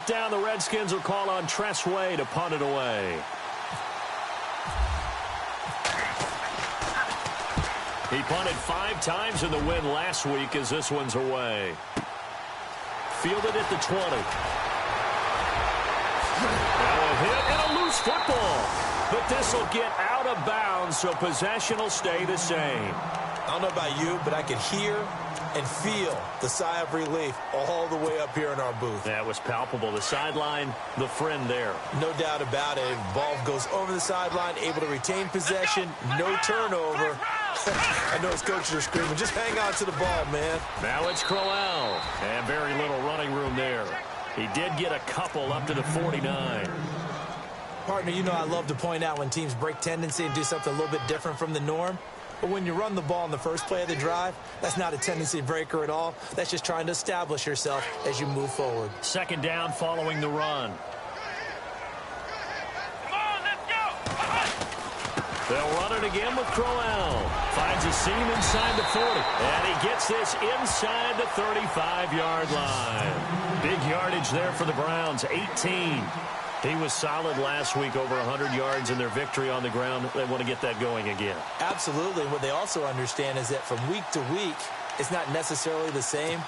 down, the Redskins will call on Tressway to punt it away. He punted 5 times in the win last week as this one's away. Fielded at the 20. Now a hit and a loose football. But this will get out of bounds, so possession will stay the same. I don't know about you, but I could hear and feel the sigh of relief all the way up here in our booth. That was palpable. The sideline, the friend there. No doubt about it. Ball goes over the sideline, able to retain possession, no turnover. I know his coaches are screaming, just hang on to the ball, man. Now it's Crowell, and very little running room there. He did get a couple up to the 49. Partner, you know I love to point out when teams break tendency and do something a little bit different from the norm. But when you run the ball in the first play of the drive, that's not a tendency breaker at all. That's just trying to establish yourself as you move forward. Second down following the run. Come on, let's go! They'll run it again with Crowell. Finds a seam inside the 40. And he gets this inside the 35-yard line. Big yardage there for the Browns, 18. He was solid last week, over 100 yards in their victory on the ground. They want to get that going again. Absolutely. What they also understand is that from week to week, it's not necessarily the same,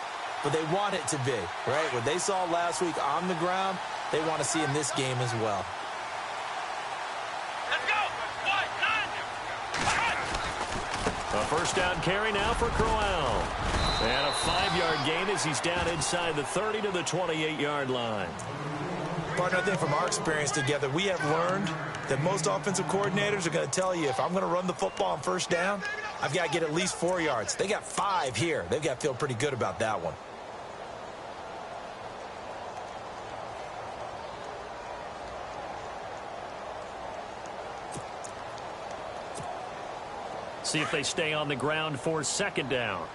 but they want it to be, right? What they saw last week on the ground, they want to see in this game as well. Let's go! A first down carry now for Crowell. And a 5-yard gain as he's down inside the 30 to the 28-yard line. Partner, I think from our experience together, we have learned that most offensive coordinators are going to tell you, if I'm going to run the football on first down, I've got to get at least 4 yards. They got 5 here. They've got to feel pretty good about that one. See if they stay on the ground for second down.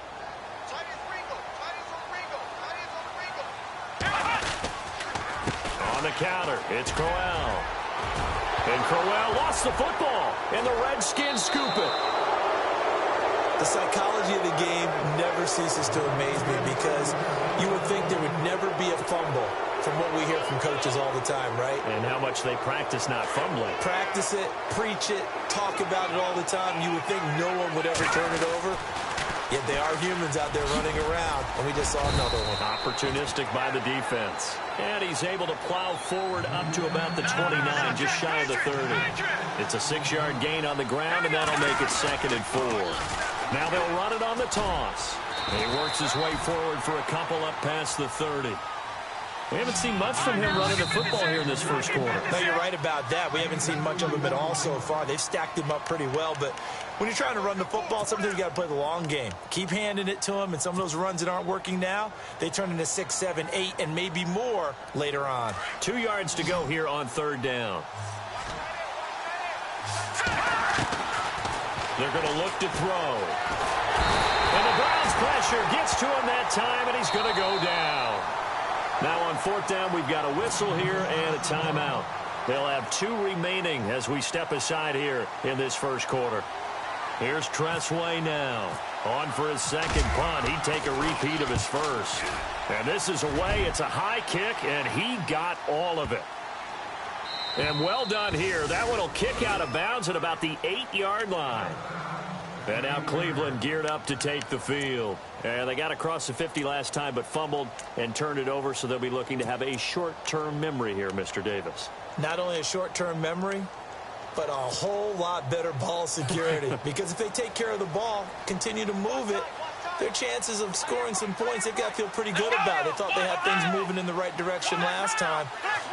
On the counter, it's Crowell. And Crowell lost the football, and the Redskins scoop it. The psychology of the game never ceases to amaze me, because you would think there would never be a fumble from what we hear from coaches all the time, right? And how much they practice not fumbling. Practice it, preach it, talk about it all the time. You would think no one would ever turn it over. Yet they are humans out there running around, and we just saw another one. Opportunistic by the defense. And he's able to plow forward up to about the 29, just shy of the 30. It's a 6-yard gain on the ground, and that'll make it 2nd and 4. Now they'll run it on the toss. He works his way forward for a couple up past the 30. We haven't seen much from him running the football here in this first quarter. No, you're right about that. We haven't seen much of him at all so far. They've stacked him up pretty well, but when you're trying to run the football, sometimes you got to play the long game. Keep handing it to him, and some of those runs that aren't working now, they turn into 6, 7, 8, and maybe more later on. 2 yards to go here on 3rd down. They're going to look to throw. And the Browns pressure gets to him that time, and he's going to go down. Now on 4th down, we've got a whistle here and a timeout. They'll have 2 remaining as we step aside here in this first quarter. Here's Tressway now. On for his second punt. He'd take a repeat of his first. And this is away. It's a high kick, and he got all of it. And well done here. That one will kick out of bounds at about the 8-yard line. And now Cleveland geared up to take the field. And they got across the 50 last time, but fumbled and turned it over, so they'll be looking to have a short-term memory here, Mr. Davis. Not only a short-term memory, but a whole lot better ball security. Because if they take care of the ball, continue to move it, their chances of scoring some points, they've got to feel pretty good about it. They thought they had things moving in the right direction last time.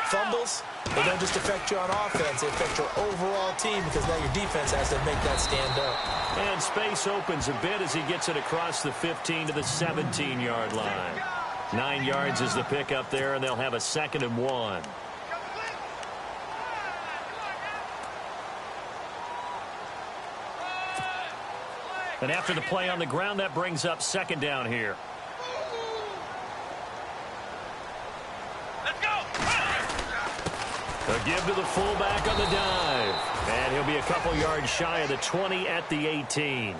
Fumbles, they don't just affect you on offense, they affect your overall team, because now your defense has to make that stand up. And space opens a bit as he gets it across the 15 to the 17-yard line. 9 yards is the pickup there, and they'll have a 2nd and 1. And after the play on the ground, that brings up 2nd down here. Let's go! A give to the fullback on the dive. And he'll be a couple yards shy of the 20 at the 18.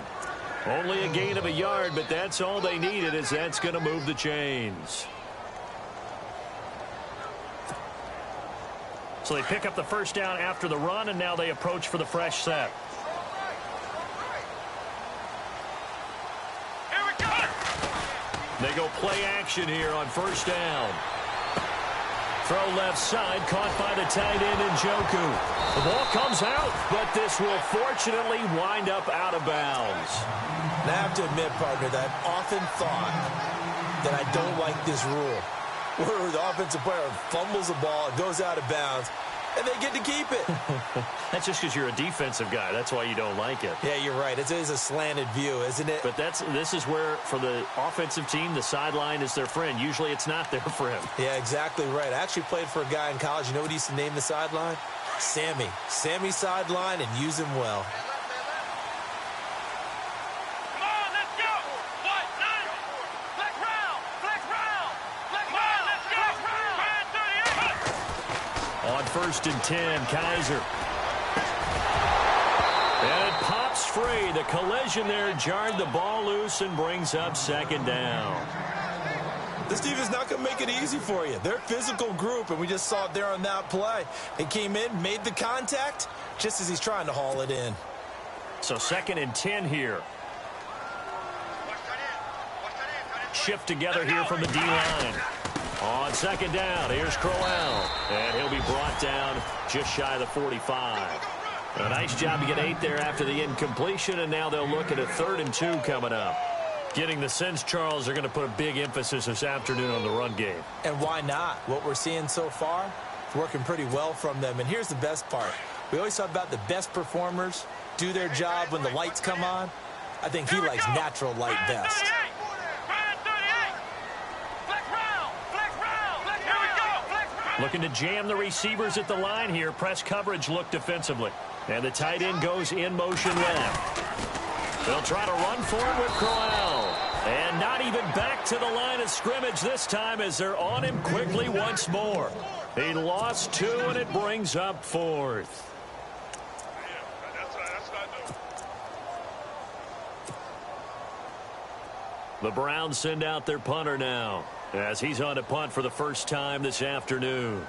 Only a gain of a yard, but that's all they needed, as that's going to move the chains. So they pick up the first down after the run, and now they approach for the fresh set. Here we go. They go play action here on first down. Throw left side, caught by the tight end Njoku. The ball comes out, but this will fortunately wind up out of bounds. And I have to admit, partner, that I've often thought that I don't like this rule, where the offensive player fumbles the ball, it goes out of bounds, and they get to keep it. That's just because you're a defensive guy. That's why you don't like it. Yeah, you're right. It is a slanted view, isn't it? But this is where, for the offensive team, the sideline is their friend. Usually it's not their friend. Yeah, exactly right. I actually played for a guy in college. You know what he used to name the sideline? Sammy. Sammy sideline, and use him well. Come on, let's go. What? Nine. Flex round. Flex round. Flex round. Let's go. On first and 10, Kaiser. And it pops free. The collision there jarred the ball loose and brings up second down. This defense is not going to make it easy for you. They're a physical group, and we just saw it there on that play. He came in, made the contact, just as he's trying to haul it in. So second and 10 here. Shift together here from the D-line. On second down, here's Crowell. And he'll be brought down just shy of the 45. A nice job to get 8 there after the incompletion, and now they'll look at a 3rd and 2 coming up. Getting the sense, Charles, they're going to put a big emphasis this afternoon on the run game. And why not? What we're seeing so far, it's working pretty well from them. And here's the best part. We always talk about the best performers do their job when the lights come on. I think he likes natural light best. Looking to jam the receivers at the line here. Press coverage look defensively. And the tight end goes in motion left. They'll try to run for it with Crowell. And not even back to the line of scrimmage this time as they're on him quickly once more. He lost 2, and it brings up 4th. The Browns send out their punter now as he's on to punt for the first time this afternoon.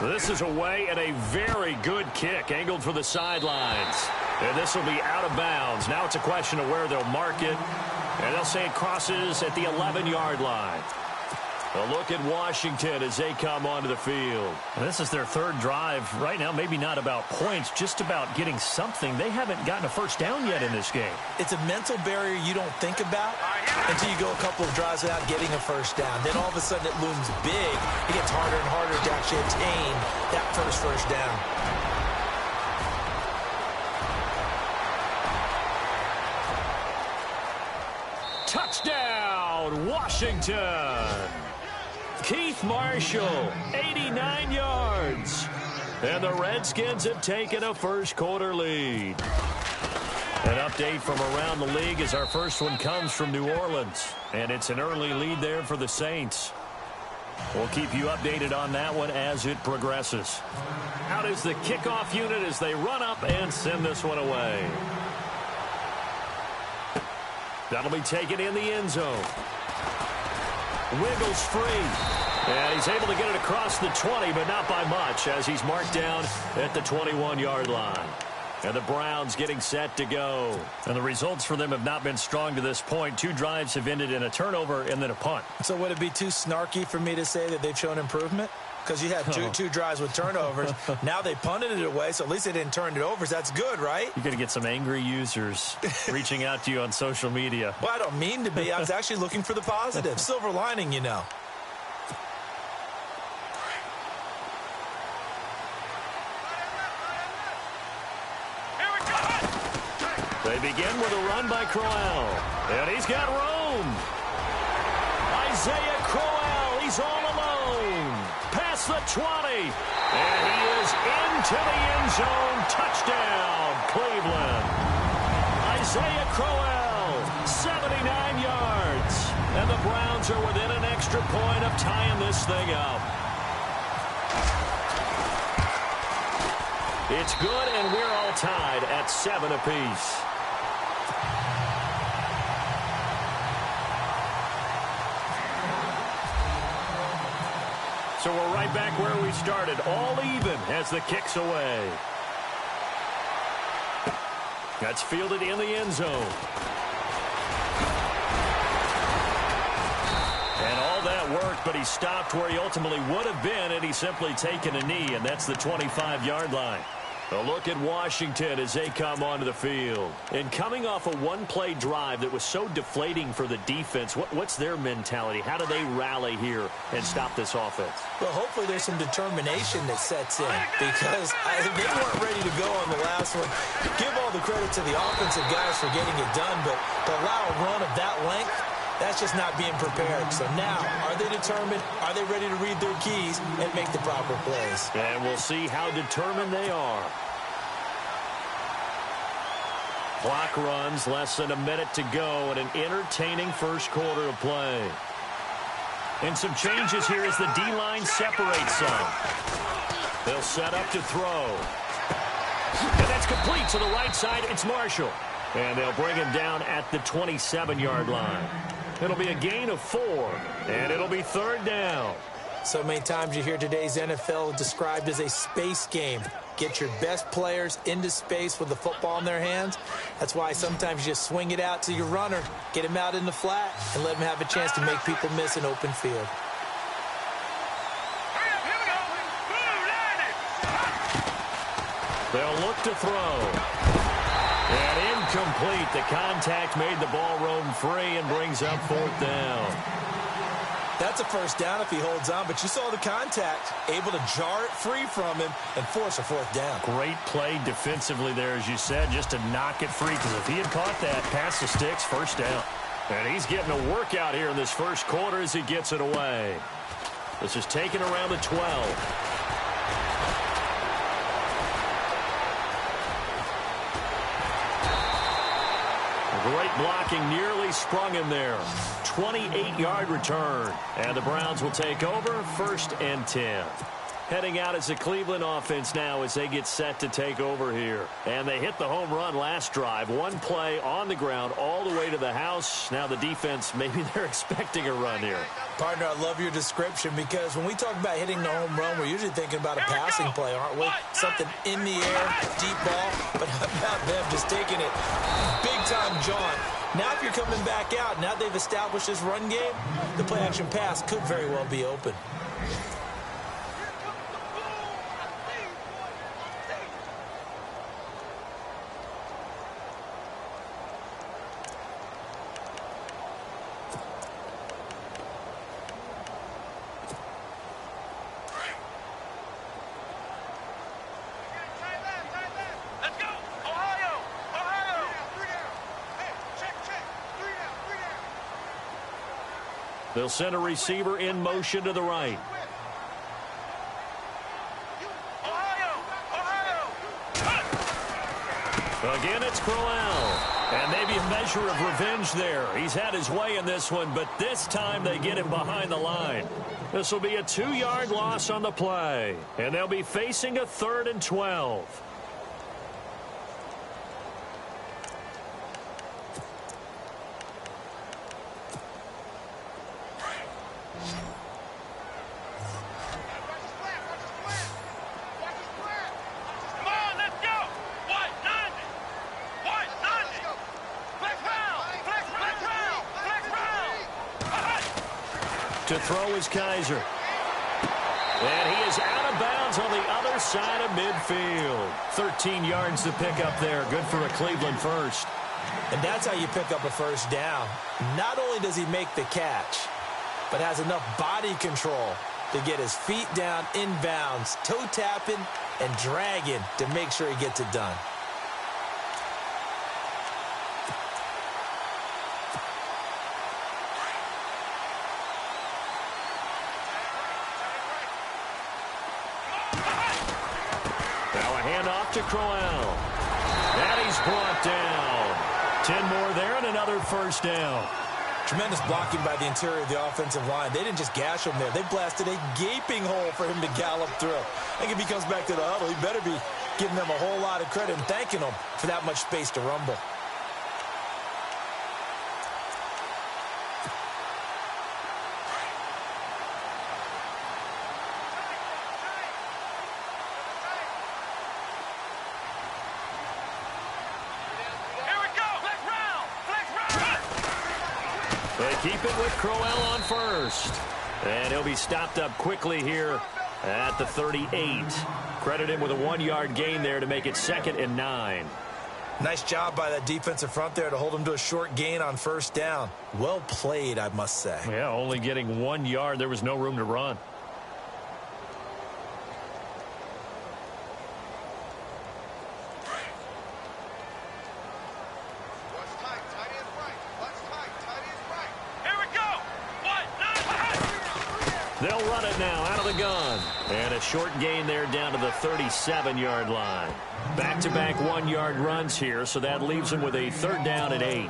This is away and a very good kick angled for the sidelines. And this will be out of bounds. Now it's a question of where they'll mark it. And they'll say it crosses at the 11-yard line. A look at Washington as they come onto the field. And this is their 3rd drive. Right now, maybe not about points, just about getting something. They haven't gotten a first down yet in this game. It's a mental barrier you don't think about until you go a couple of drives without getting a first down. Then all of a sudden it looms big. It gets harder and harder to actually attain that first down. Touchdown, Washington! Keith Marshall, 89 yards. And the Redskins have taken a first-quarter lead. An update from around the league as our first one comes from New Orleans. And it's an early lead there for the Saints. We'll keep you updated on that one as it progresses. Out is the kickoff unit as they run up and send this one away. That'll be taken in the end zone. Wiggles free. And he's able to get it across the 20, but not by much as he's marked down at the 21-yard line. And the Browns getting set to go. And the results for them have not been strong to this point. 2 drives have ended in a turnover and then a punt. So would it be too snarky for me to say that they've shown improvement? Because you had two drives with turnovers. Now they punted it away, so at least they didn't turn it over. So that's good, right? You're going to get some angry users reaching out to you on social media. Well, I don't mean to be. I was actually looking for the positive. Silver lining, you know. They begin with a run by Crowell. And he's got room. Isaiah Crowell, he's all alone. Past the 20. And he is into the end zone. Touchdown, Cleveland. Isaiah Crowell, 79 yards. And the Browns are within an extra point of tying this thing up. It's good, and we're all tied at 7 apiece. So we're right back where we started, all even as the kick's away. That's fielded in the end zone. And all that worked, but he stopped where he ultimately would have been, and he's simply taken a knee, and that's the 25-yard line. A look at Washington as they come onto the field. And coming off a one-play drive that was so deflating for the defense, what's their mentality? How do they rally here and stop this offense? Well, hopefully there's some determination that sets in because they weren't ready to go on the last one. Give all the credit to the offensive guys for getting it done, but to allow a run of that length, that's just not being prepared. So now, are they determined? Are they ready to read their keys and make the proper plays? And we'll see how determined they are. Clock runs, less than a minute to go, and an entertaining first quarter of play. And some changes here as the D-line separates some. They'll set up to throw. And that's complete to the right side. It's Marshall. And they'll bring him down at the 27-yard line. It'll be a gain of 4, and it'll be third down. So many times you hear today's NFL described as a space game. Get your best players into space with the football in their hands. That's why sometimes you just swing it out to your runner, get him out in the flat, and let him have a chance to make people miss an open field. They'll look to throw. And incomplete. The contact made the ball roam free and brings up fourth down. That's a first down if he holds on, but you saw the contact, able to jar it free from him and force a fourth down. Great play defensively there, as you said, just to knock it free, because if he had caught that, past the sticks, first down. And he's getting a workout here in this first quarter as he gets it away. This is taken around the 12. Great blocking, nearly sprung him there. 28-yard return. And the Browns will take over, 1st and 10. Heading out as the Cleveland offense now as they get set to take over here. And they hit the home run last drive. One play on the ground all the way to the house. Now the defense, maybe they're expecting a run here. Partner, I love your description because when we talk about hitting the home run, we're usually thinking about a passing play, aren't we? Something in the air, deep ball. But how about them just taking it big-time jaunt? Now if you're coming back out, now they've established this run game, the play-action pass could very well be open. They'll send a receiver in motion to the right. Again, it's Crowell. And maybe a measure of revenge there. He's had his way in this one, but this time they get him behind the line. This will be a 2-yard loss on the play. And they'll be facing a 3rd and 12. To throw is Kaiser. And he is out of bounds on the other side of midfield. 13 yards to pick up there. Good for a Cleveland first. And that's how you pick up a first down. Not only does he make the catch, but has enough body control to get his feet down inbounds, toe tapping and dragging to make sure he gets it done. To Crowell. And he's brought down. 10 more there and another first down. Tremendous blocking by the interior of the offensive line. They didn't just gash him there. They blasted a gaping hole for him to gallop through. I think if he comes back to the huddle, he better be giving them a whole lot of credit and thanking them for that much space to rumble. They keep it with Crowell on first. And he'll be stopped up quickly here at the 38. Credit him with a 1-yard gain there to make it 2nd and 9. Nice job by that defensive front there to hold him to a short gain on first down. Well played, I must say. Yeah, only getting 1 yard. There was no room to run. They'll run it now out of the gun. And a short gain there down to the 37-yard line. Back-to-back 1-yard runs here, so that leaves them with a 3rd down and 8.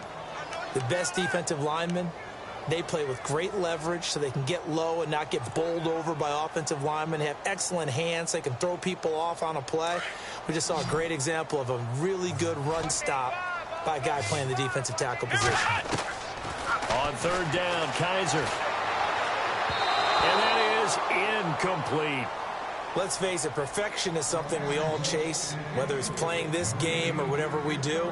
The best defensive linemen, they play with great leverage so they can get low and not get bowled over by offensive linemen. They have excellent hands. They can throw people off on a play. We just saw a great example of a really good run stop by a guy playing the defensive tackle position. On 3rd down, Kaiser. And that is incomplete. Let's face it, perfection is something we all chase, whether it's playing this game or whatever we do.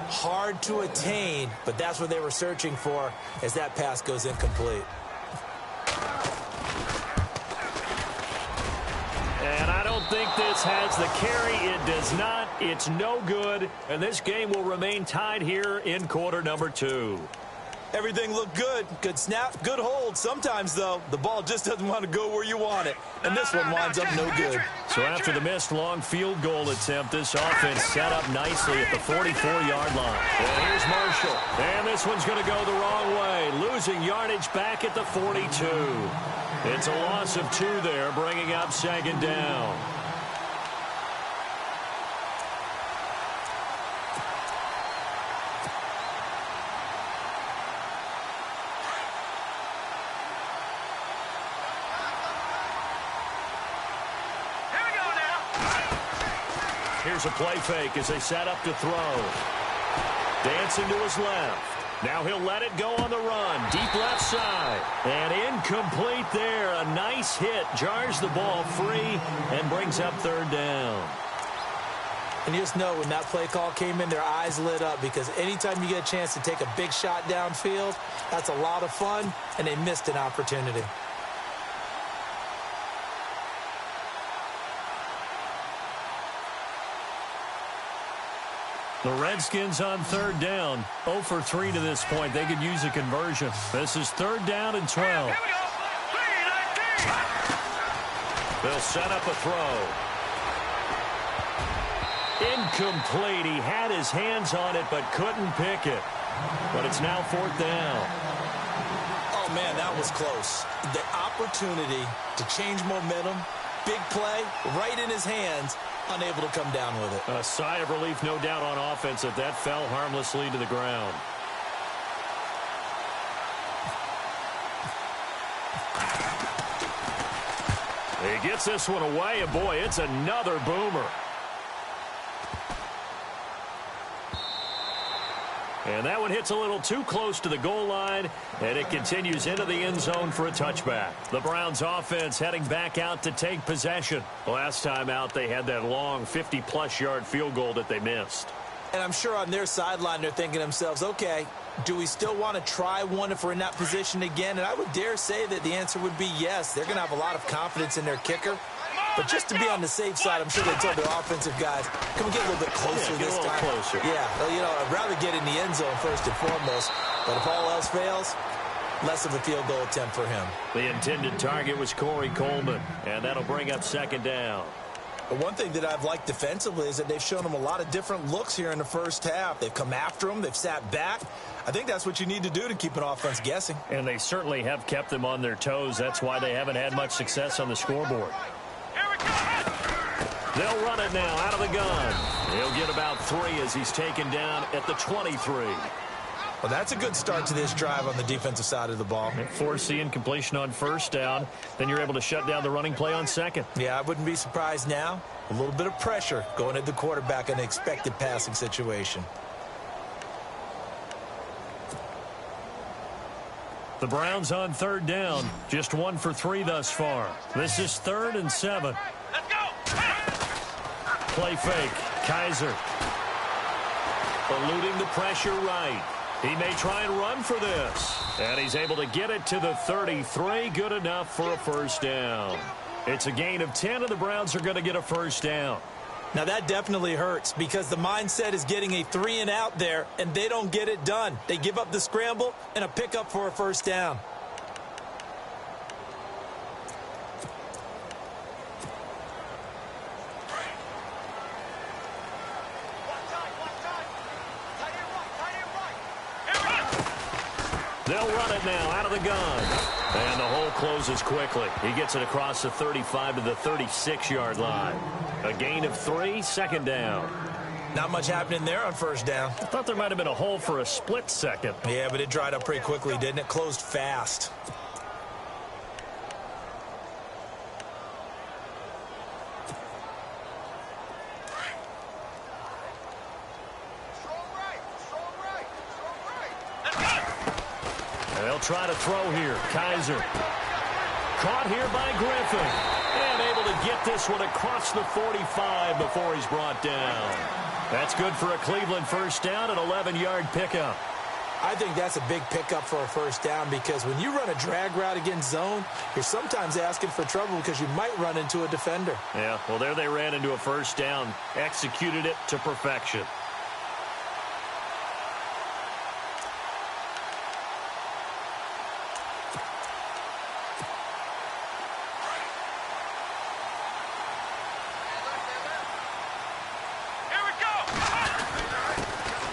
Hard to attain, but that's what they were searching for as that pass goes incomplete. And I don't think this has the carry. It does not. It's no good. And this game will remain tied here in quarter number 2. Everything looked good. Good snap, good hold. Sometimes, though, the ball just doesn't want to go where you want it. And this one winds up no good. So after the missed long field goal attempt, this offense set up nicely at the 44-yard line. And here's Marshall. And this one's going to go the wrong way. Losing yardage back at the 42. It's a loss of 2 there, bringing up 2nd down. Here's a play fake as they set up to throw. Dancing to his left. Now he'll let it go on the run. Deep left side. And incomplete there. A nice hit. Jars the ball free and brings up 3rd down. And you just know when that play call came in, their eyes lit up because anytime you get a chance to take a big shot downfield, that's a lot of fun, and they missed an opportunity. The Redskins on 3rd down. 0 for 3 to this point. They could use a conversion. This is 3rd down and 12. They'll set up a throw. Incomplete. He had his hands on it but couldn't pick it. But it's now 4th down. Oh, man, that was close. The opportunity to change momentum, big play, right in his hands, unable to come down with it. A sigh of relief, no doubt, on offense that that fell harmlessly to the ground. He gets this one away, and boy, it's another boomer. And that one hits a little too close to the goal line, and it continues into the end zone for a touchback. The Browns offense heading back out to take possession. Last time out, they had that long 50-plus yard field goal that they missed. And I'm sure on their sideline, they're thinking to themselves, okay, do we still want to try one if we're in that position again? And I would dare say that the answer would be yes. They're going to have a lot of confidence in their kicker. But just to be on the safe side, I'm sure they tell their offensive guys, can we get a little bit closer this time? Closer. Yeah, well, you know, I'd rather get in the end zone first and foremost. But if all else fails, less of a field goal attempt for him. The intended target was Corey Coleman, and that'll bring up 2nd down. But one thing that I've liked defensively is that they've shown him a lot of different looks here in the first half. They've come after him. They've sat back. I think that's what you need to do to keep an offense guessing. And they certainly have kept them on their toes. That's why they haven't had much success on the scoreboard. They'll run it now out of the gun. He'll get about 3 as he's taken down at the 23. Well, that's a good start to this drive on the defensive side of the ball. Force the incompletion on 1st down. Then you're able to shut down the running play on 2nd. Yeah, I wouldn't be surprised now. A little bit of pressure going at the quarterback in an expected passing situation. The Browns on 3rd down. Just 1 for 3 thus far. This is 3rd and 7. Let's go. Play fake. Kaiser. Eluding the pressure right. He may try and run for this. And he's able to get it to the 33. Good enough for a first down. It's a gain of 10, and the Browns are going to get a first down. Now, that definitely hurts because the mindset is getting a 3-and-out there, and they don't get it done. They give up the scramble and a pickup for a first down. They'll run it now out of the gun. And the hole closes quickly. He gets it across the 35 to the 36-yard line. A gain of 3, second down. Not much happening there on first down. I thought there might have been a hole for a split second. Yeah, but it dried up pretty quickly, didn't it? Closed fast. They'll try to throw here. Kaiser. Caught here by Griffin. And able to get this one across the 45 before he's brought down. That's good for a Cleveland first down, an 11-yard pickup. I think that's a big pickup for a first down because when you run a drag route against zone, you're sometimes asking for trouble because you might run into a defender. Yeah, well, there they ran into a first down. Executed it to perfection.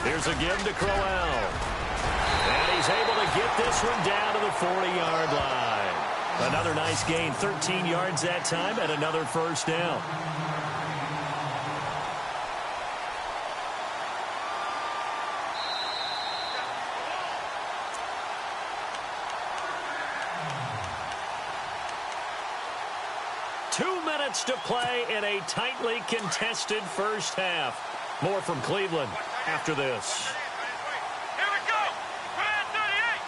Here's a give to Crowell. And he's able to get this one down to the 40-yard line. Another nice gain, 13 yards that time, and another first down. To play in a tightly contested first half. More from Cleveland after this. Here we go. Brand 38.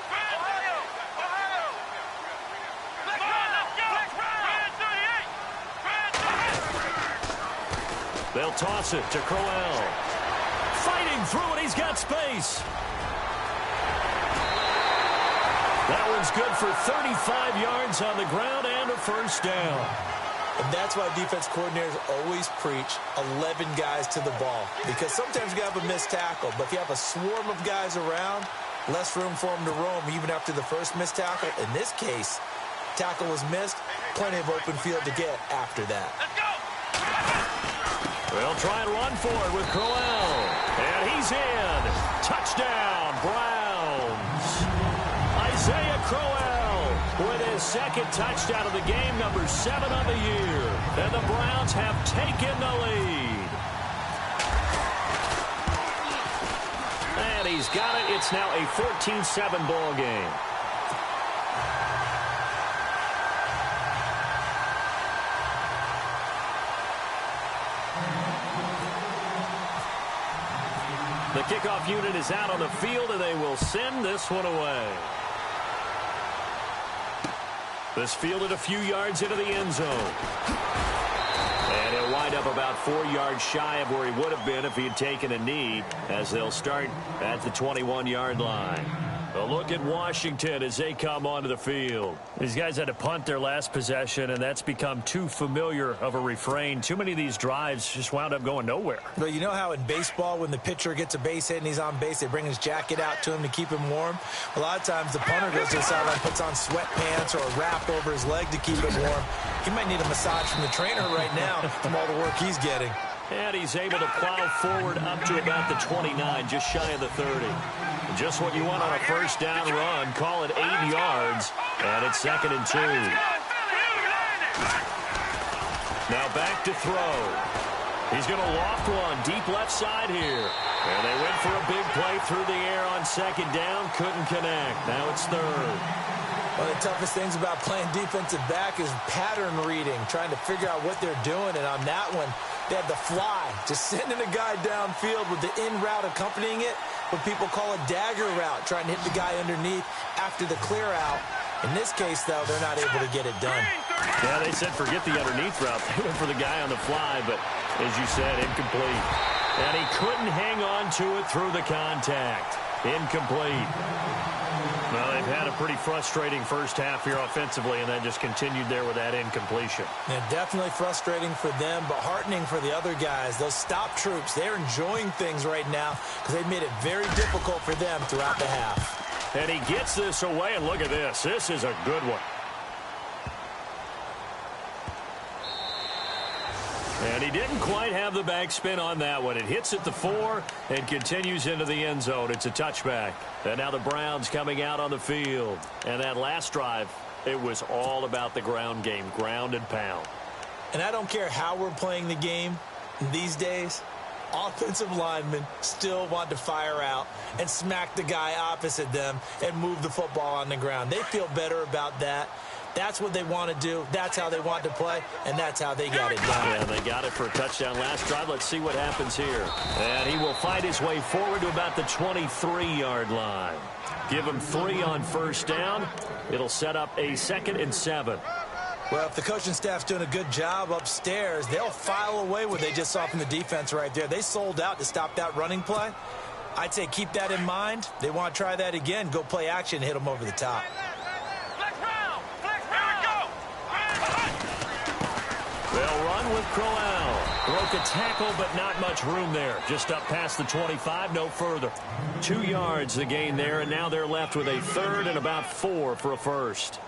Brand Ohio. Ohio. Let's go. Brand 38. Brand 38. They'll toss it to Crowell. Fighting through it. He's got space. That one's good for 35 yards on the ground and a first down. And that's why defense coordinators always preach 11 guys to the ball. Because sometimes you have a missed tackle, but if you have a swarm of guys around, less room for them to roam even after the first missed tackle. In this case, tackle was missed, plenty of open field to get after that. Let's go. They'll try and run for it with Crowell. And he's in. Touchdown, Browns. Isaiah Crowell with his second touchdown of the game, number 7 on the year. And the Browns have taken the lead. And he's got it. It's now a 14-7 ball game. The kickoff unit is out on the field, and they will send this one away. This fielded a few yards into the end zone. And he'll wind up about 4 yards shy of where he would have been if he had taken a knee, as they'll start at the 21-yard line. A look at Washington as they come onto the field. These guys had to punt their last possession, and that's become too familiar of a refrain. Too many of these drives just wound up going nowhere. But you know how in baseball, when the pitcher gets a base hit and he's on base, they bring his jacket out to him to keep him warm? A lot of times the punter goes to the sideline, puts on sweatpants or a wrap over his leg to keep him warm. He might need a massage from the trainer right now from all the work he's getting. And he's able to plow forward up to about the 29, just shy of the 30. Just what you want on a first down run. Call it 8 yards, and it's 2nd and 2. Now back to throw. He's going to loft one deep left side here. And they went for a big play through the air on 2nd down. Couldn't connect. Now it's 3rd. One of the toughest things about playing defensive back is pattern reading, trying to figure out what they're doing. And on that one, they had the fly, just sending a guy downfield with the in route accompanying it, what people call a dagger route, trying to hit the guy underneath after the clear out. In this case, though, they're not able to get it done. Yeah, they said forget the underneath route. They went for the guy on the fly, but as you said, incomplete. And he couldn't hang on to it through the contact. Incomplete. Well, they've had a pretty frustrating first half here offensively, and that just continued there with that incompletion. And definitely frustrating for them, but heartening for the other guys. Those stop troops, they're enjoying things right now because they've made it very difficult for them throughout the half. And he gets this away, and look at this. This is a good one. And he didn't quite have the backspin on that one. It hits at the 4 and continues into the end zone. It's a touchback. And now the Browns coming out on the field. And that last drive, it was all about the ground game, ground and pound. And I don't care how we're playing the game these days, offensive linemen still want to fire out and smack the guy opposite them and move the football on the ground. They feel better about that. That's what they want to do. That's how they want to play, and that's how they got it done. Yeah, they got it for a touchdown last drive. Let's see what happens here. And he will fight his way forward to about the 23-yard line. Give him 3 on first down. It'll set up a 2nd and 7. Well, if the coaching staff's doing a good job upstairs, they'll file away what they just saw from the defense right there. They sold out to stop that running play. I'd say keep that in mind. They want to try that again. Go play action and hit them over the top. They'll run with Crowell. Broke a tackle, but not much room there. Just up past the 25, no further. 2 yards the gain there, and now they're left with a 3rd and about 4 for a first.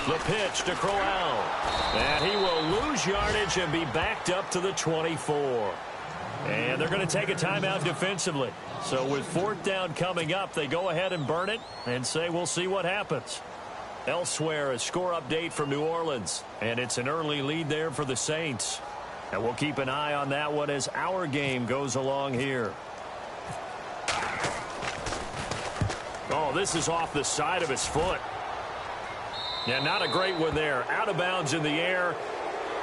The pitch to Crowell. And he will lose yardage and be backed up to the 24. And they're going to take a timeout defensively. So with 4th down coming up, they go ahead and burn it and say we'll see what happens. Elsewhere, a score update from New Orleans. And it's an early lead there for the Saints. And we'll keep an eye on that one as our game goes along here. Oh, this is off the side of his foot. Yeah, not a great one there. Out of bounds in the air.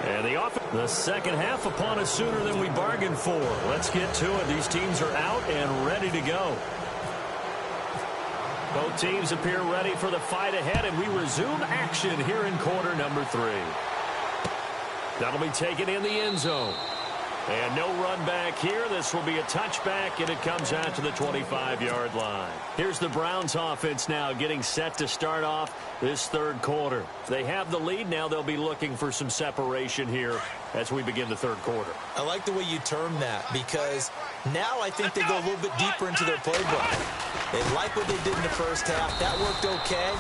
And the second half upon us sooner than we bargained for. Let's get to it. These teams are out and ready to go. Both teams appear ready for the fight ahead, and we resume action here in quarter number 3. That'll be taken in the end zone. And no run back here. This will be a touchback, and it comes out to the 25-yard line. Here's the Browns offense now getting set to start off this 3rd quarter. They have the lead. Now they'll be looking for some separation here as we begin the 3rd quarter. I like the way you term that because now I think they go a little bit deeper into their playbook. They like what they did in the first half. That worked okay.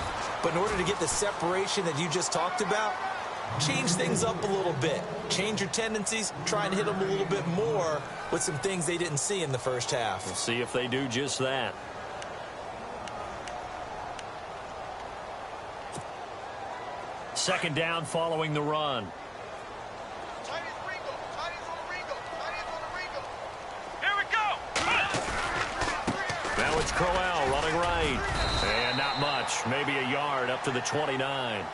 But in order to get the separation that you just talked about, change things up a little bit. Change your tendencies. Try and hit them a little bit more with some things they didn't see in the first half. We'll see if they do just that. Second down following the run. Here we go. Now it's Crowell running right. And not much. Maybe a yard up to the 29.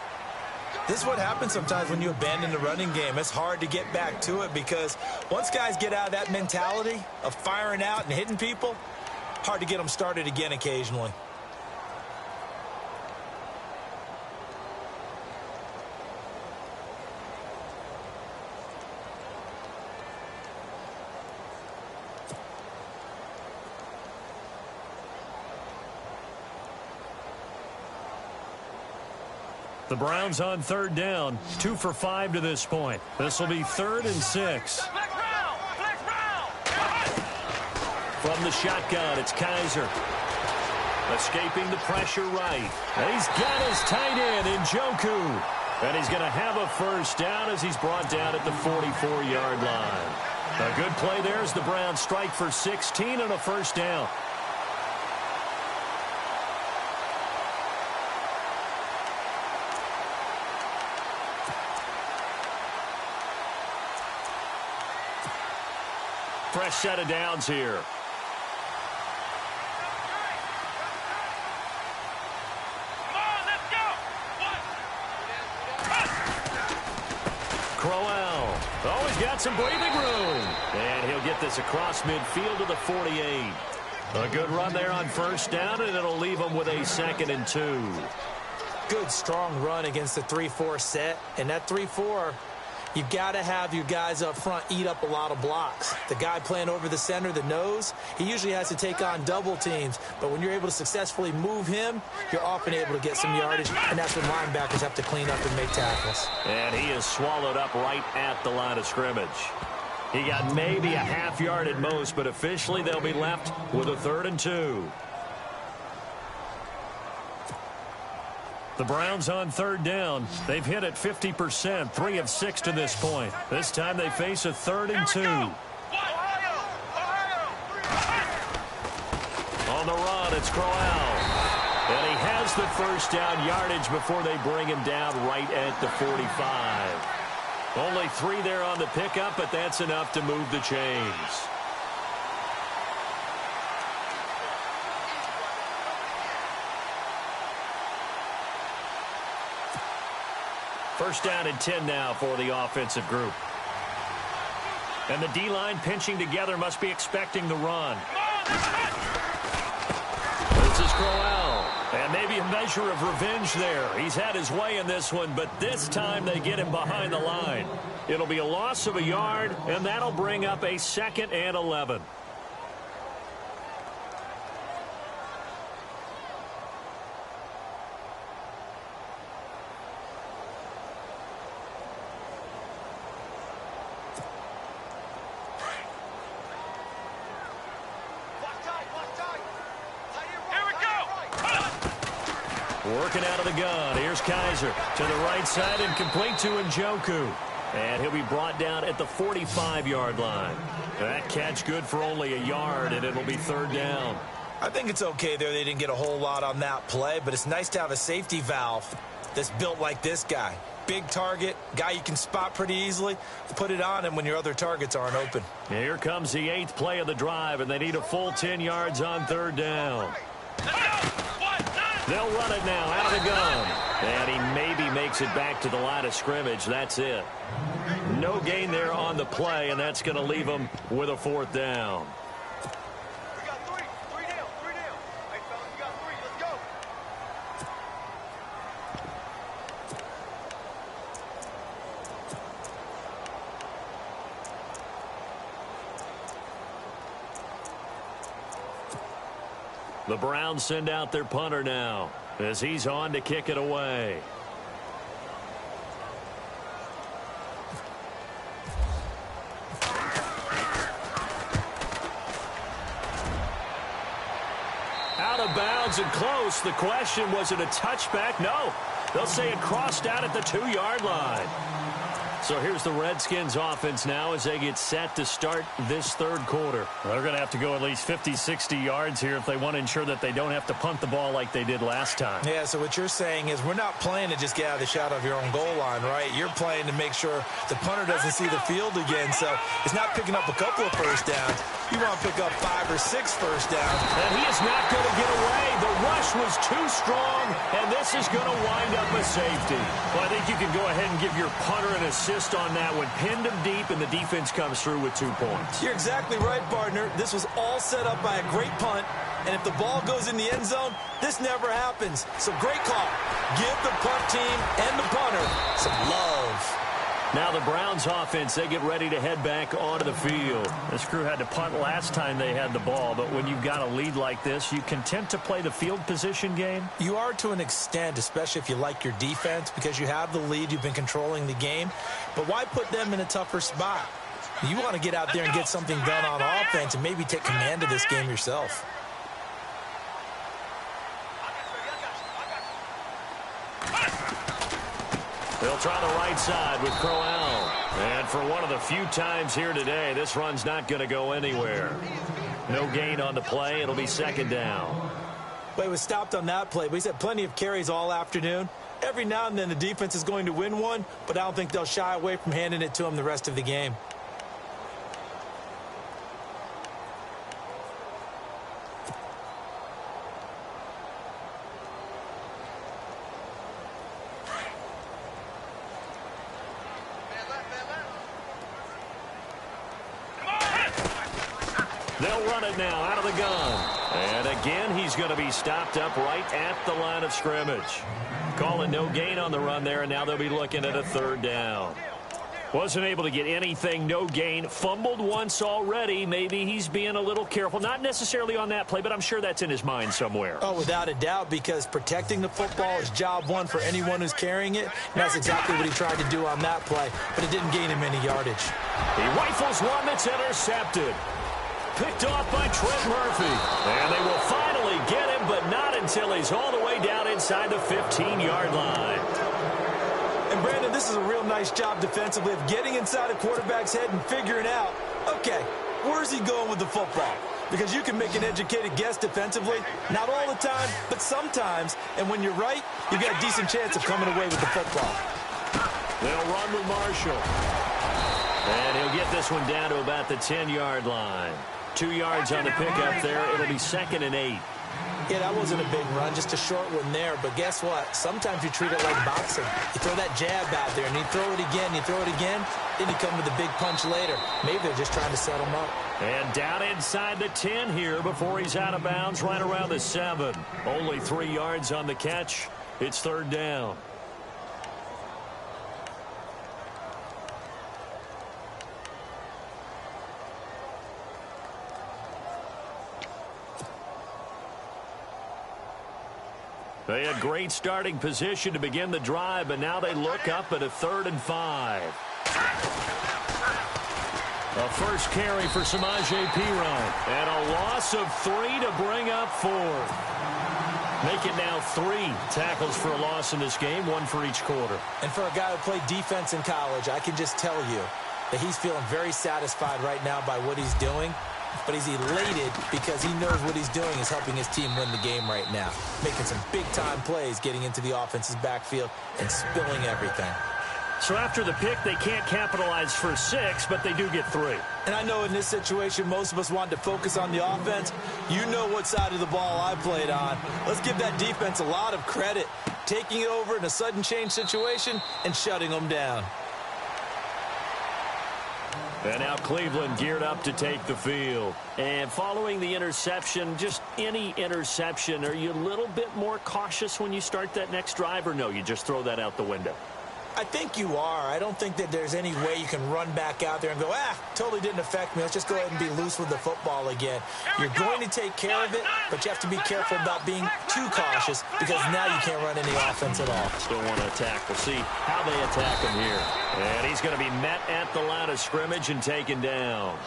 This is what happens sometimes when you abandon the running game. It's hard to get back to it because once guys get out of that mentality of firing out and hitting people, hard to get them started again occasionally. The Browns on 3rd down, 2 for 5 to this point. This will be 3rd and 6. From the shotgun, it's Kaiser. Escaping the pressure right. And he's got his tight end in Njoku. And he's going to have a first down as he's brought down at the 44-yard line. A good play there as the Browns strike for 16 on a first down. fresh set of downs here. Crowell. Oh, he's got some breathing room. And he'll get this across midfield to the 48. A good run there on first down, and it'll leave him with a 2nd and 2. Good, strong run against the 3-4 set. And that 3-4, you've got to have your guys up front eat up a lot of blocks. The guy playing over the center, the nose, he usually has to take on double teams. But when you're able to successfully move him, you're often able to get some yardage, and that's when linebackers have to clean up and make tackles. And he is swallowed up right at the line of scrimmage. He got maybe a half yard at most, but officially they'll be left with a 3rd and 2. The Browns on 3rd down. They've hit it 50%, 3 of 6 to this point. This time they face a 3rd and 2. On the run, it's Crowell. And he has the first down yardage before they bring him down right at the 45. Only 3 there on the pickup, but that's enough to move the chains. First down and 10 now for the offensive group. And the D-line pinching together must be expecting the run. This is Crowell. And maybe a measure of revenge there. He's had his way in this one, but this time they get him behind the line. It'll be a loss of a yard, and that'll bring up a 2nd and 11. Working out of the gun. Here's Kaiser to the right side and complete to Njoku. And he'll be brought down at the 45-yard line. That catch good for only a yard, and it'll be 3rd down. I think it's okay there. They didn't get a whole lot on that play, but it's nice to have a safety valve that's built like this guy. Big target, guy you can spot pretty easily. Put it on him when your other targets aren't open. Here comes the 8th play of the drive, and they need a full 10 yards on 3rd down. They'll run it now out of the gun. And he maybe makes it back to the line of scrimmage. That's it. No gain there on the play, and that's going to leave him with a 4th down. We got 3. 3 down. 3 down. Hey, fellas, we got 3. Let's go. The Browns send out their punter now as he's on to kick it away. Out of bounds and close. The question, was it a touchback? No. They'll say it crossed out at the 2-yard line. So here's the Redskins offense now as they get set to start this 3rd quarter. They're going to have to go at least 50, 60 yards here if they want to ensure that they don't have to punt the ball like they did last time. Yeah, so what you're saying is we're not playing to just get out of the shadow of your own goal line, right? You're playing to make sure the punter doesn't see the field again. So it's not picking up a couple of first downs. You want to pick up 5 or 6 first downs. And he is not going to get away. The rush was too strong, and this is going to wind up a safety. Well, I think you can go ahead and give your punter an assist on that one. Pinned him deep, and the defense comes through with 2 points. You're exactly right, partner. This was all set up by a great punt, and if the ball goes in the end zone, this never happens. So great call. Give the punt team and the punter some love. Now the Browns offense, they get ready to head back onto the field. This crew had to punt last time they had the ball, but when you've got a lead like this, you content to play the field position game? You are to an extent, especially if you like your defense, because you have the lead, you've been controlling the game. But why put them in a tougher spot? You want to get out there and get something done on offense and maybe take command of this game yourself. They'll try the right side with Crowell. And for one of the few times here today, this run's not going to go anywhere. No gain on the play. It'll be 2nd down. Well, he was stopped on that play, but he's had plenty of carries all afternoon. Every now and then the defense is going to win one, but I don't think they'll shy away from handing it to him the rest of the game. They'll run it now out of the gun. And again, he's going to be stopped up right at the line of scrimmage. Calling no gain on the run there, and now they'll be looking at a third down. Wasn't able to get anything, no gain. Fumbled once already. Maybe he's being a little careful. Not necessarily on that play, but I'm sure that's in his mind somewhere. Oh, without a doubt, because protecting the football is job one for anyone who's carrying it. And that's exactly what he tried to do on that play, but it didn't gain him any yardage. He rifles one that's intercepted. Picked off by Trent Murphy. And they will finally get him, but not until he's all the way down inside the 15-yard line. And, Brandon, this is a real nice job defensively of getting inside a quarterback's head and figuring out, okay, where's he going with the football? Because you can make an educated guess defensively, not all the time, but sometimes. And when you're right, you've got a decent chance of coming away with the football. They'll run with Marshall. And he'll get this one down to about the 10-yard line. 2 yards on the pickup there. It'll be 2nd and 8. Yeah, that wasn't a big run, just a short one there. But guess what? Sometimes you treat it like boxing. You throw that jab out there, and you throw it again, then you come with a big punch later. Maybe they're just trying to set him up. And down inside the 10 here before he's out of bounds, right around the 7. Only 3 yards on the catch. It's third down. They had great starting position to begin the drive, but now they look up at a 3rd and 5. A first carry for Samaje Perine. And a loss of 3 to bring up 4. Make it now 3 tackles for a loss in this game, 1 for each quarter. And for a guy who played defense in college, I can just tell you that he's feeling very satisfied right now by what he's doing. But he's elated because he knows what he's doing is helping his team win the game right now. Making some big-time plays, getting into the offense's backfield, and spilling everything. So after the pick, they can't capitalize for 6, but they do get 3. And I know in this situation, most of us wanted to focus on the offense. You know what side of the ball I played on. Let's give that defense a lot of credit. Taking it over in a sudden change situation and shutting them down. And now Cleveland geared up to take the field. And following the interception, just any interception, are you a little bit more cautious when you start that next drive, or no, you just throw that out the window? I think you are. I don't think that there's any way you can run back out there and go, totally didn't affect me. Let's just go ahead and be loose with the football again. You're going to take care of it, but you have to be careful about being too cautious because now you can't run any offense at all. Still want to attack. We'll see how they attack him here. And he's going to be met at the line of scrimmage and taken down.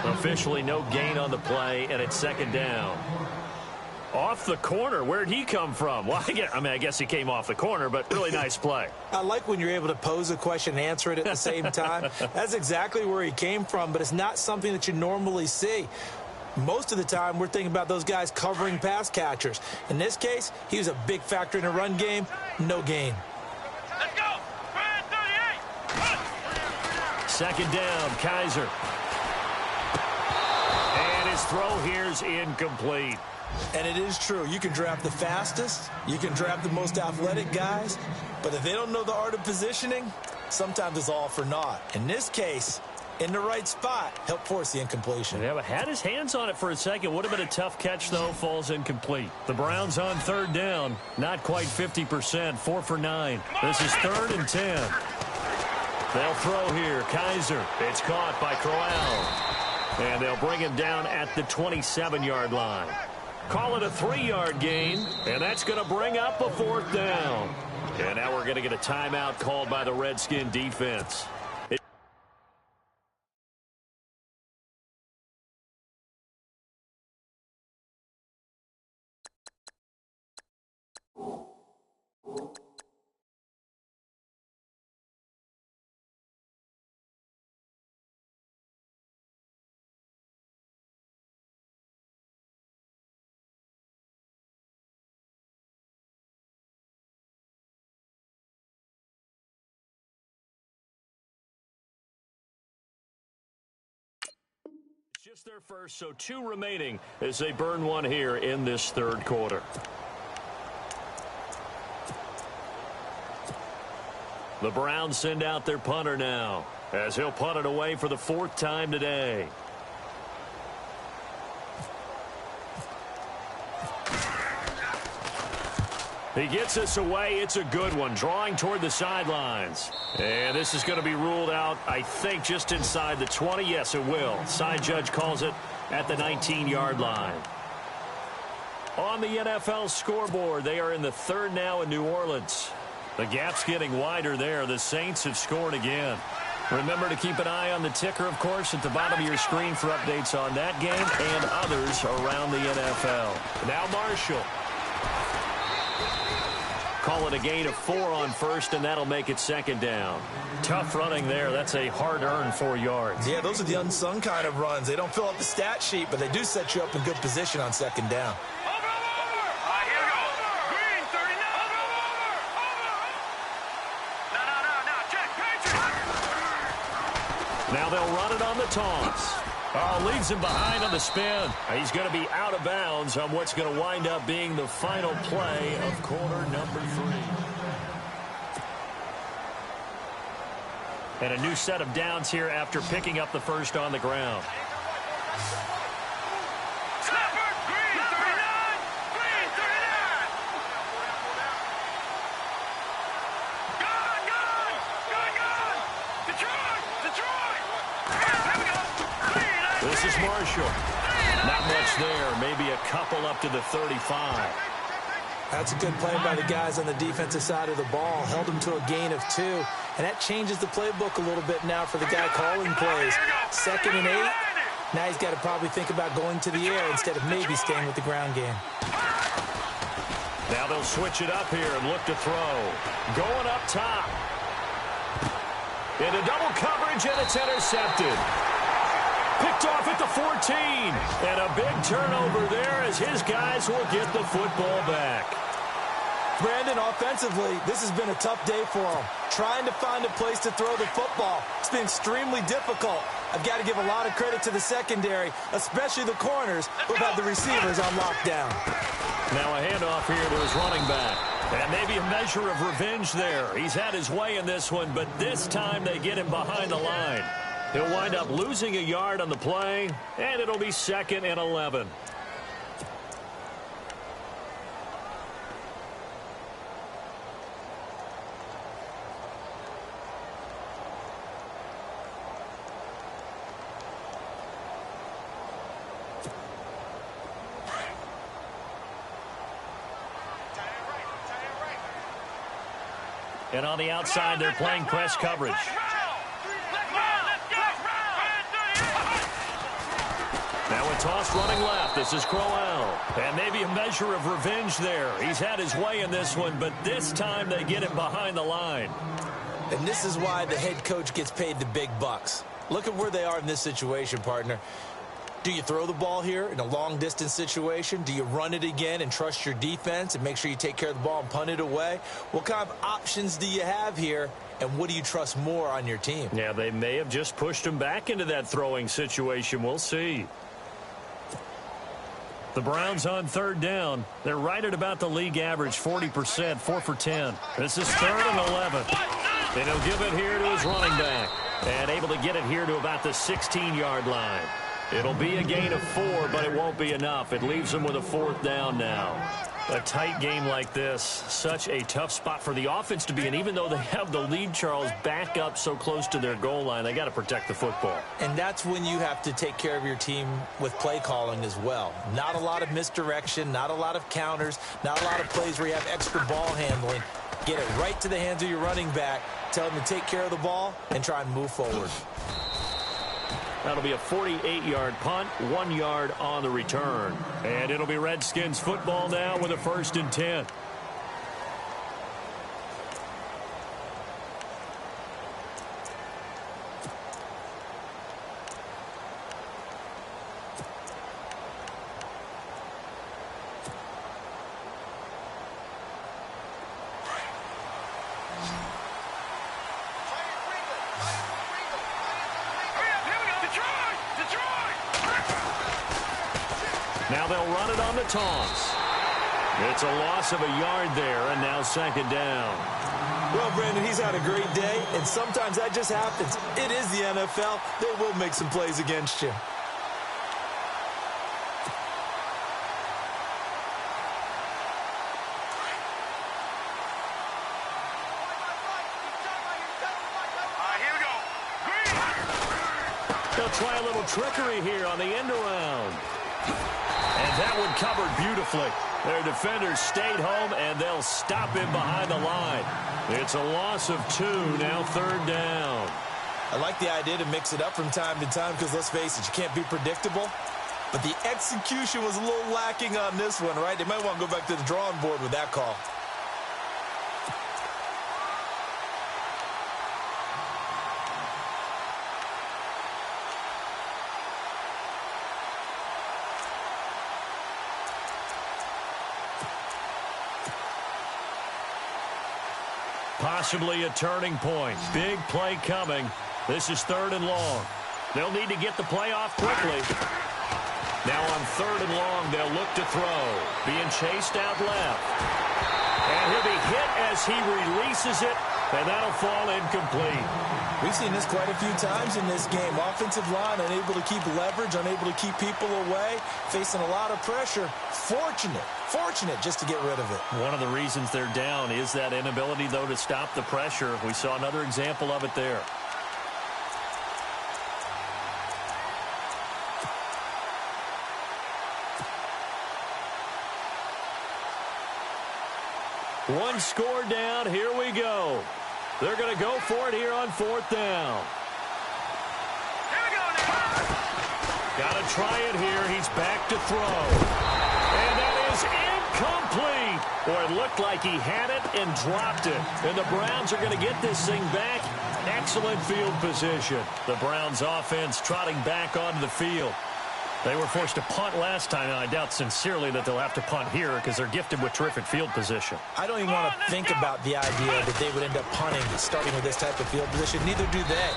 Officially no gain on the play, and it's 2nd down. Off the corner. Where'd he come from? Well, I guess he came off the corner, but really nice play. I like when you're able to pose a question and answer it at the same time. That's exactly where he came from, but it's not something that you normally see. Most of the time, we're thinking about those guys covering pass catchers. In this case, he was a big factor in the run game. No gain. Let's go. 38. 2nd down, Kaiser. And his throw here's incomplete. And it is true. You can draft the fastest. You can draft the most athletic guys. But if they don't know the art of positioning, sometimes it's all for naught. In this case, in the right spot, help force the incompletion. Yeah, but had his hands on it for a second. Would have been a tough catch, though. Falls incomplete. The Browns on 3rd down. Not quite 50%. 4 for 9. This is 3rd and 10. They'll throw here. Kaiser. It's caught by Crowell. And they'll bring him down at the 27-yard line. Call it a 3-yard gain, and that's going to bring up a 4th down. And now we're going to get a timeout called by the Redskin defense. Just their first, so 2 remaining as they burn one here in this 3rd quarter. The Browns send out their punter now as he'll punt it away for the 4th time today. He gets us away. It's a good one, drawing toward the sidelines. And this is going to be ruled out, I think, just inside the 20. Yes, it will. Side judge calls it at the 19-yard line. On the NFL scoreboard, they are in the third now in New Orleans. The gap's getting wider there. The Saints have scored again. Remember to keep an eye on the ticker, of course, at the bottom of your screen for updates on that game and others around the NFL. Now Marshall. Call it a gain of 4 on first, and that'll make it second down. Tough running there. That's a hard-earned 4 yards. Yeah, those are the unsung kind of runs. They don't fill up the stat sheet, but they do set you up in good position on second down. Now they'll run it on the toss. Oh, leaves him behind on the spin. He's going to be out of bounds on what's going to wind up being the final play of quarter number 3. And a new set of downs here after picking up the first on the ground. This is Marshall. Not much there. Maybe a couple up to the 35. That's a good play by the guys on the defensive side of the ball. Held them to a gain of 2. And that changes the playbook a little bit now for the guy calling plays. 2nd and 8. Now he's got to probably think about going to the air instead of maybe staying with the ground game. Now they'll switch it up here and look to throw. Going up top. Into double coverage, and it's intercepted. Picked off at the 14. And a big turnover there as his guys will get the football back. Brandon, offensively, this has been a tough day for him. Trying to find a place to throw the football. It's been extremely difficult. I've got to give a lot of credit to the secondary, especially the corners who've had the receivers on lockdown. Now a handoff here to his running back. And maybe a measure of revenge there. He's had his way in this one, but this time they get him behind the line. He'll wind up losing a yard on the play, and it'll be 2nd and 11. And on the outside, they're playing press coverage. Now a toss running left. This is Crowell. And maybe a measure of revenge there. He's had his way in this one, but this time they get him behind the line. And this is why the head coach gets paid the big bucks. Look at where they are in this situation, partner. Do you throw the ball here in a long-distance situation? Do you run it again and trust your defense and make sure you take care of the ball and punt it away? What kind of options do you have here, and what do you trust more on your team? Yeah, they may have just pushed him back into that throwing situation. We'll see. The Browns on 3rd down. They're right at about the league average, 40%, 4 for 10. This is 3rd and 11. And he'll give it here to his running back. And able to get it here to about the 16-yard line. It'll be a gain of 4, but it won't be enough. It leaves them with a 4th down now. A tight game like this, such a tough spot for the offense to be in. Even though they have the lead, Charles, back up so close to their goal line, they got to protect the football. And that's when you have to take care of your team with play calling as well. Not a lot of misdirection, not a lot of counters, not a lot of plays where you have extra ball handling. Get it right to the hands of your running back, tell him to take care of the ball, and try and move forward. That'll be a 48-yard punt, 1 yard on the return. And it'll be Redskins football now with a 1st and 10. Now they'll run it on the toss. It's a loss of a yard there, and now 2nd down. Well, Brandon, he's had a great day, and sometimes that just happens. It is the NFL. They will make some plays against you. They'll try a little trickery here on the end around. And that one covered beautifully. Their defenders stayed home, and they'll stop him behind the line. It's a loss of 2, now 3rd down. I like the idea to mix it up from time to time because, let's face it, you can't be predictable. But the execution was a little lacking on this one, right? They might want to go back to the drawing board with that call. Possibly a turning point. Big play coming. This is 3rd and long. They'll need to get the play off quickly. Now on 3rd and long, they'll look to throw. Being chased out left. And he'll be hit as he releases it, and that'll fall incomplete. We've seen this quite a few times in this game. Offensive line unable to keep leverage, unable to keep people away, facing a lot of pressure. Fortunate just to get rid of it. One of the reasons they're down is that inability, though, to stop the pressure. We saw another example of it there. One score down. Here we go. They're going to go for it here on 4th down. Here we go now. Got to try it here. He's back to throw. And that is incomplete. Boy, it looked like he had it and dropped it. And the Browns are going to get this thing back. Excellent field position. The Browns offense trotting back onto the field. They were forced to punt last time, and I doubt sincerely that they'll have to punt here because they're gifted with terrific field position. I don't even want to think about the idea that they would end up punting starting with this type of field position. Neither do they.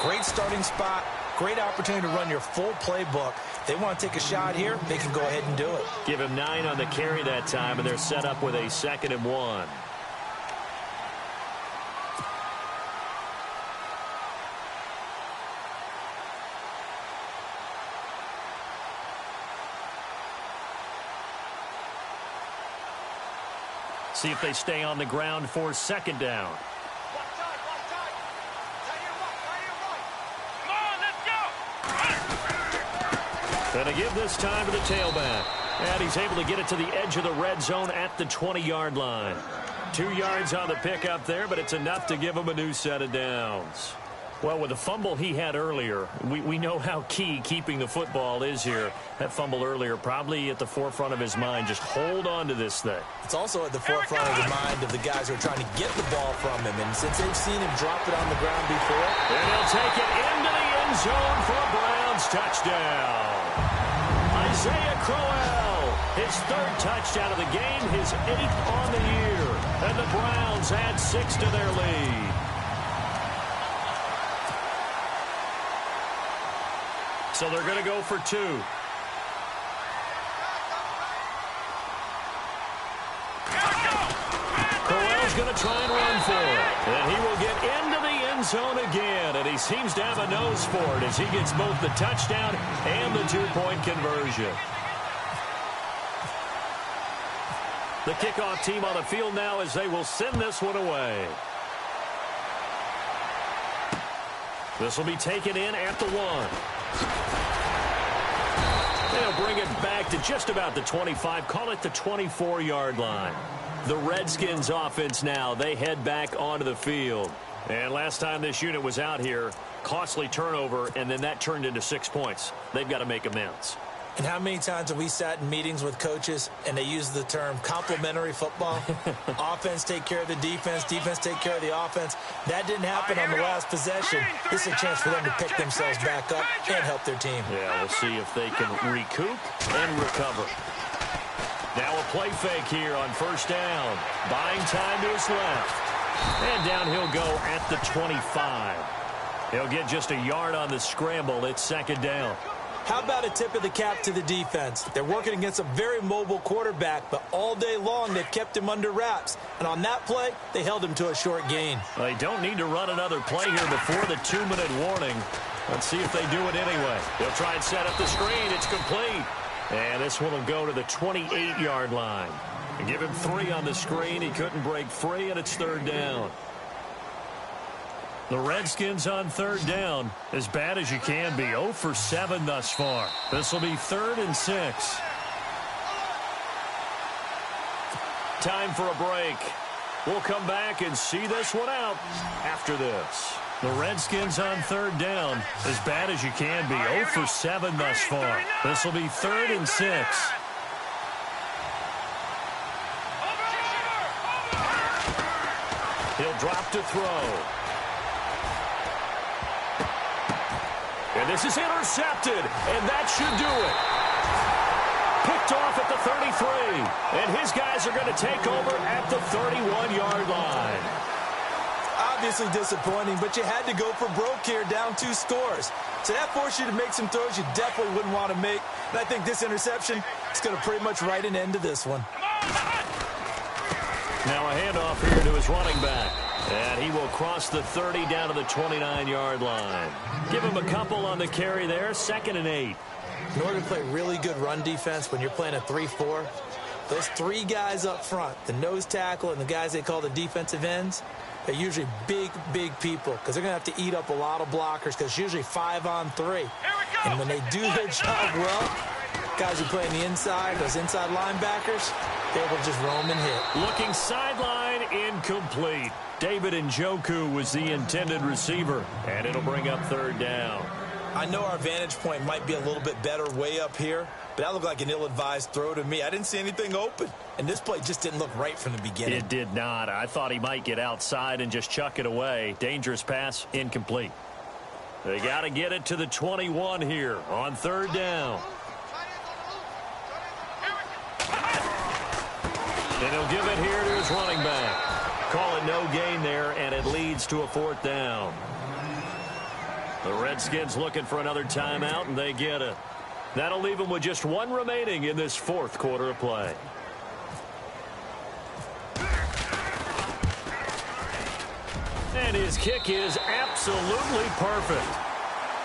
Great starting spot, great opportunity to run your full playbook. They want to take a shot here, they can go ahead and do it. Give him 9 on the carry that time, and they're set up with a 2nd and 1. See if they stay on the ground for 2nd down. Come on, let's go. Gonna give this time to the tailback. And he's able to get it to the edge of the red zone at the 20-yard line. 2 yards on the pickup there, but it's enough to give him a new set of downs. Well, with the fumble he had earlier, we know how key keeping the football is here. That fumble earlier probably at the forefront of his mind. Just hold on to this thing. It's also at the forefront of the mind of the guys who are trying to get the ball from him. And since they've seen him drop it on the ground before. And he'll take it into the end zone for a Browns touchdown. Isaiah Crowell, his 3rd touchdown of the game, his 8th on the year. And the Browns add 6 to their lead. So they're going to go for 2. Crowell's going to try and run for it. And he will get into the end zone again. And he seems to have a nose for it as he gets both the touchdown and the 2-point conversion. The kickoff team on the field now as they will send this one away. This will be taken in at the 1. They'll bring it back to just about the 25. Call it the 24-yard line. The Redskins offense now. They head back onto the field. And last time this unit was out here, costly turnover, and then that turned into 6 points. They've got to make amends. And how many times have we sat in meetings with coaches and they use the term complementary football? Offense take care of the defense, defense take care of the offense. That didn't happen on the last possession. This is a chance for them to pick themselves back up and help their team. Yeah, we'll see if they can recoup and recover. Now a play fake here on 1st down. Buying time to his left. And down he'll go at the 25. He'll get just a yard on the scramble. It's 2nd down. How about a tip of the cap to the defense? They're working against a very mobile quarterback, but all day long they've kept him under wraps. And on that play, they held him to a short gain. They don't need to run another play here before the 2-minute warning. Let's see if they do it anyway. They'll try and set up the screen. It's complete. And this one will go to the 28-yard line. And give him 3 on the screen. He couldn't break free, and it's 3rd down. The Redskins on third down, as bad as you can be, 0 for 7 thus far. This will be 3rd and 6. Time for a break. We'll come back and see this one out after this. The Redskins on third down, as bad as you can be, 0 for 7 thus far. This will be 3rd and 6. He'll drop to throw. And this is intercepted, and that should do it. Picked off at the 33, and his guys are going to take over at the 31-yard line. Obviously disappointing, but you had to go for broke here, down 2 scores. So that forced you to make some throws you definitely wouldn't want to make. And I think this interception is going to pretty much write an end to this one. Now a handoff here to his running back. And he will cross the 30 down to the 29-yard line. Give him a couple on the carry there, 2nd and 8. In order to play really good run defense when you're playing a 3-4, those 3 guys up front, the nose tackle and the guys they call the defensive ends, they're usually big, big people because they're going to have to eat up a lot of blockers because it's usually 5 on 3. And when they do their job well, guys who play on the inside, those inside linebackers, they will just roam and hit. Looking sideline, incomplete. David Njoku was the intended receiver, and it'll bring up 3rd down. I know our vantage point might be a little bit better way up here, but that looked like an ill-advised throw to me. I didn't see anything open, and this play just didn't look right from the beginning. It did not. I thought he might get outside and just chuck it away. Dangerous pass, incomplete. They got to get it to the 21 here on 3rd down. And he'll give it here to his running back. Call it no gain there, and it leads to a 4th down. The Redskins looking for another timeout, and they get it. That'll leave them with just 1 remaining in this 4th quarter of play. And his kick is absolutely perfect.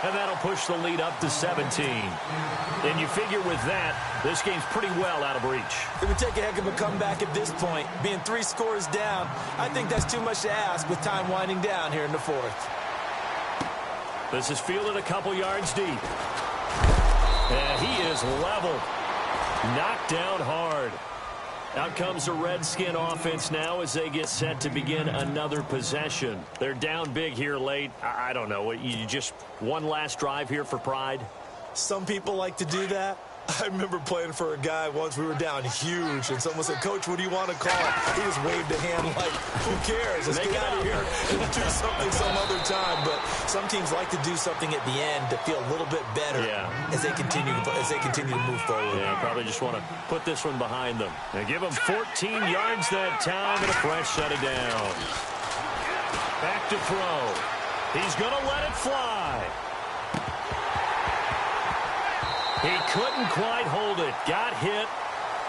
And that'll push the lead up to 17. And you figure with that, this game's pretty well out of reach. It would take a heck of a comeback at this point. Being 3 scores down, I think that's too much to ask with time winding down here in the 4th. This is fielded a couple yards deep. And he is leveled. Knocked down hard. Out comes the Redskin offense now as they get set to begin another possession. They're down big here late. I don't know. You just one last drive here for pride? Some people like to do that. I remember playing for a guy once. We were down huge, and someone said, "Coach, what do you want to call?" He just waved a hand like, "Who cares? Let's get out of here and do something some other time." But some teams like to do something at the end to feel a little bit better as they continue to move forward. Yeah, probably just want to put this one behind them. And give them 14 yards that time and a fresh set of downs. Back to throw. He's going to let it fly. He couldn't quite hold it. Got hit.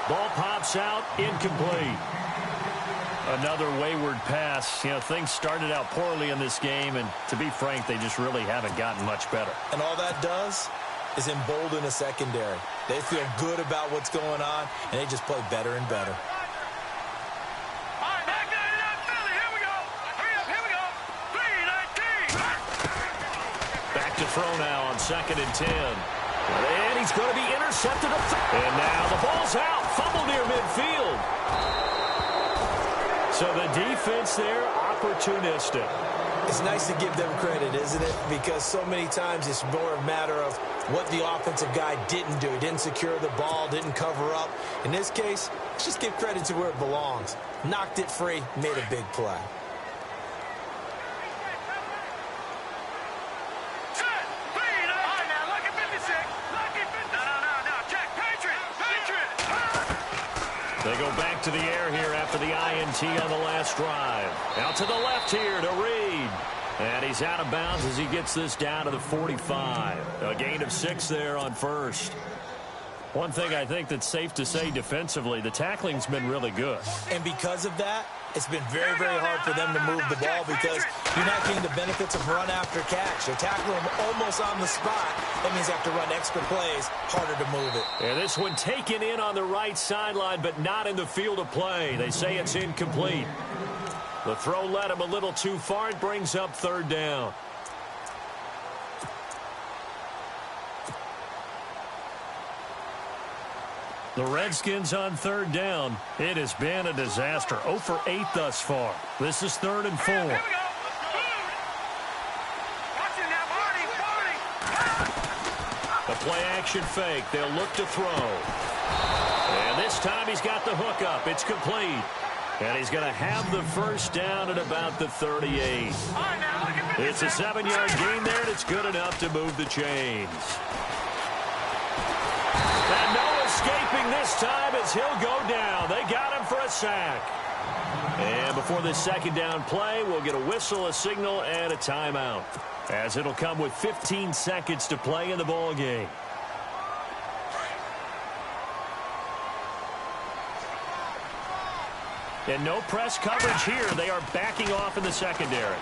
Ball pops out. Incomplete. Another wayward pass. You know, things started out poorly in this game, and to be frank, they just really haven't gotten much better. And all that does is embolden a secondary. They feel good about what's going on, and they just play better and better. Back to throw now on 2nd and 10. And he's going to be intercepted. And now the ball's out. Fumble near midfield. So the defense there, opportunistic. It's nice to give them credit, isn't it? Because so many times it's more a matter of what the offensive guy didn't do. He didn't secure the ball, didn't cover up. In this case, let's just give credit to where it belongs. Knocked it free, made a big play. They go back to the air here after the INT on the last drive. Out to the left here to Reed. And he's out of bounds as he gets this down to the 45. A gain of 6 there on first. One thing I think that's safe to say defensively, the tackling's been really good. And because of that, it's been very, very hard for them to move the ball because you're not getting the benefits of run after catch. They're tackling them almost on the spot. That means they have to run extra plays, harder to move it. And this one taken in on the right sideline, but not in the field of play. They say it's incomplete. The throw led him a little too far. It brings up third down. The Redskins on third down. It has been a disaster. 0 for 8 thus far. This is 3rd and 4. Here we go. Watch it now, Marty. A play-action fake. They'll look to throw. And this time he's got the hook up. It's complete. And he's going to have the first down at about the 38. All right, now, look at this. It's a 7-yard gain there, and it's good enough to move the chains. And no escaping this time as he'll go down. They got him for a sack. And before this second down play, we'll get a whistle, a signal, and a timeout, as it'll come with 15 seconds to play in the ball game. And no press coverage here. They are backing off in the secondary.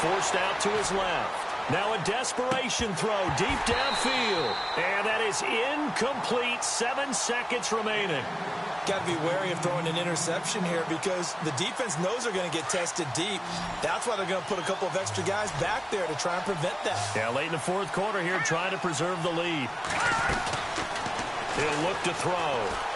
Forced out to his left. Now a desperation throw deep downfield. And that is incomplete. 7 seconds remaining. Got to be wary of throwing an interception here because the defense knows they're going to get tested deep. That's why they're going to put a couple of extra guys back there to try and prevent that. Yeah, late in the 4th quarter here, trying to preserve the lead. He'll look to throw.